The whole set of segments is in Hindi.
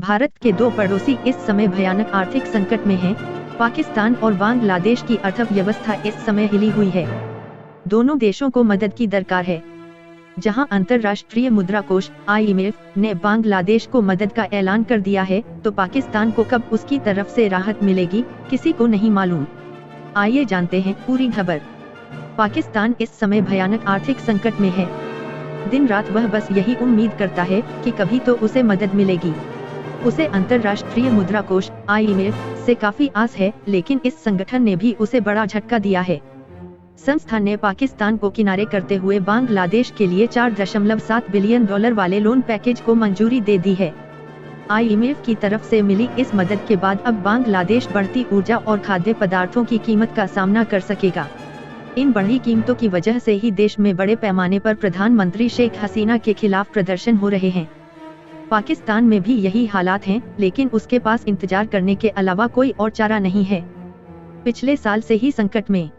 भारत के दो पड़ोसी इस समय भयानक आर्थिक संकट में हैं। पाकिस्तान और बांग्लादेश की अर्थव्यवस्था इस समय हिली हुई है। दोनों देशों को मदद की दरकार है। जहां अंतर्राष्ट्रीय मुद्रा कोष IMF ने बांग्लादेश को मदद का ऐलान कर दिया है, तो पाकिस्तान को कब उसकी तरफ से राहत मिलेगी, किसी को नहीं मालूम। आइए जानते हैं पूरी खबर। पाकिस्तान इस समय भयानक आर्थिक संकट में है। दिन रात वह बस यही उम्मीद करता है कि कभी तो उसे मदद मिलेगी। उसे अंतर्राष्ट्रीय मुद्रा कोष IMF से काफी आस है, लेकिन इस संगठन ने भी उसे बड़ा झटका दिया है। संस्था ने पाकिस्तान को किनारे करते हुए बांग्लादेश के लिए $4.7 बिलियन वाले लोन पैकेज को मंजूरी दे दी है। IMF की तरफ से मिली इस मदद के बाद अब बांग्लादेश बढ़ती ऊर्जा और खाद्य पदार्थों की कीमत का सामना कर सकेगा। इन बढ़ी कीमतों की वजह से ही देश में बड़े पैमाने पर प्रधानमंत्री शेख हसीना के खिलाफ प्रदर्शन हो रहे हैं। पाकिस्तान में भी यही हालात हैं, लेकिन उसके पास इंतजार करने के अलावा कोई और चारा नहीं है। पिछले साल से ही संकट में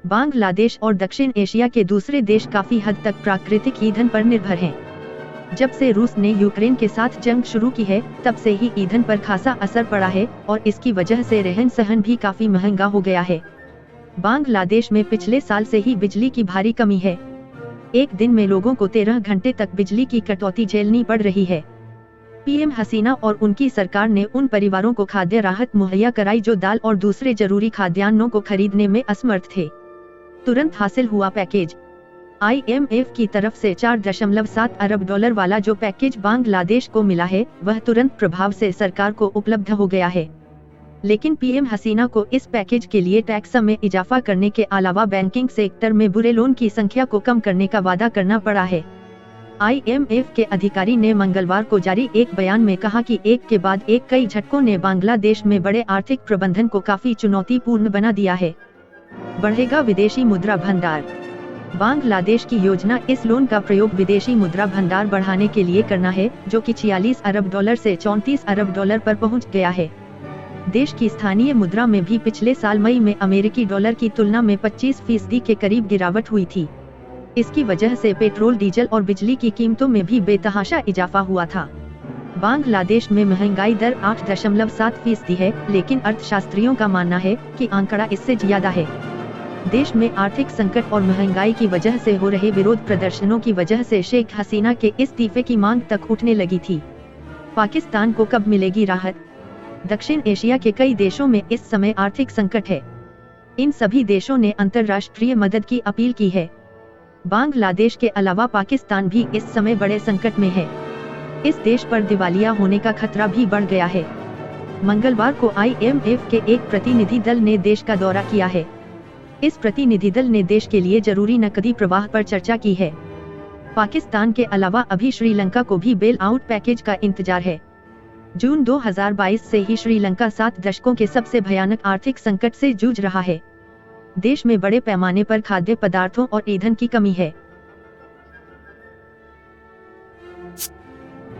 बांग्लादेश और दक्षिण एशिया के दूसरे देश काफी हद तक प्राकृतिक ईंधन पर निर्भर हैं। जब से रूस ने यूक्रेन के साथ जंग शुरू की है, तब से ही ईंधन पर खासा असर पड़ा है और इसकी वजह से रहन सहन भी काफी महंगा हो गया है। बांग्लादेश में पिछले साल से ही बिजली की भारी कमी है। एक दिन में लोगों को 13 घंटे तक बिजली की कटौती झेलनी पड़ रही है। PM हसीना और उनकी सरकार ने उन परिवारों को खाद्य राहत मुहैया कराई जो दाल और दूसरे जरूरी खाद्यान्नों को खरीदने में असमर्थ थे। तुरंत हासिल हुआ पैकेज। IMF की तरफ से $4.7 अरब वाला जो पैकेज बांग्लादेश को मिला है, वह तुरंत प्रभाव से सरकार को उपलब्ध हो गया है। लेकिन PM हसीना को इस पैकेज के लिए टैक्स में इजाफा करने के अलावा बैंकिंग सेक्टर में बुरे लोन की संख्या को कम करने का वादा करना पड़ा है। IMF के अधिकारी ने मंगलवार को जारी एक बयान में कहा कि एक के बाद एक कई झटकों ने बांग्लादेश में बड़े आर्थिक प्रबंधन को काफी चुनौतीपूर्ण बना दिया है। बढ़ेगा विदेशी मुद्रा भंडार। बांग्लादेश की योजना इस लोन का प्रयोग विदेशी मुद्रा भंडार बढ़ाने के लिए करना है, जो कि $46 अरब से $34 अरब पर पहुंच गया है। देश की स्थानीय मुद्रा में भी पिछले साल मई में अमेरिकी डॉलर की तुलना में 25% के करीब गिरावट हुई थी। इसकी वजह से पेट्रोल, डीजल और बिजली की कीमतों में भी बेतहाशा इजाफा हुआ था। बांग्लादेश में महंगाई दर 8.7% है, लेकिन अर्थशास्त्रियों का मानना है कि आंकड़ा इससे ज्यादा है। देश में आर्थिक संकट और महंगाई की वजह से हो रहे विरोध प्रदर्शनों की वजह से शेख हसीना के इस्तीफे की मांग तक उठने लगी थी। पाकिस्तान को कब मिलेगी राहत? दक्षिण एशिया के कई देशों में इस समय आर्थिक संकट है। इन सभी देशों ने अंतर्राष्ट्रीय मदद की अपील की है। बांग्लादेश के अलावा पाकिस्तान भी इस समय बड़े संकट में है। इस देश पर दिवालिया होने का खतरा भी बढ़ गया है। मंगलवार को IMF के एक प्रतिनिधि दल ने देश का दौरा किया है। इस प्रतिनिधि दल ने देश के लिए जरूरी नकदी प्रवाह पर चर्चा की है। पाकिस्तान के अलावा अभी श्रीलंका को भी बेल आउट पैकेज का इंतजार है। जून 2022 से ही श्रीलंका 7 दशकों के सबसे भयानक आर्थिक संकट से जूझ रहा है। देश में बड़े पैमाने पर खाद्य पदार्थों और ईंधन की कमी है।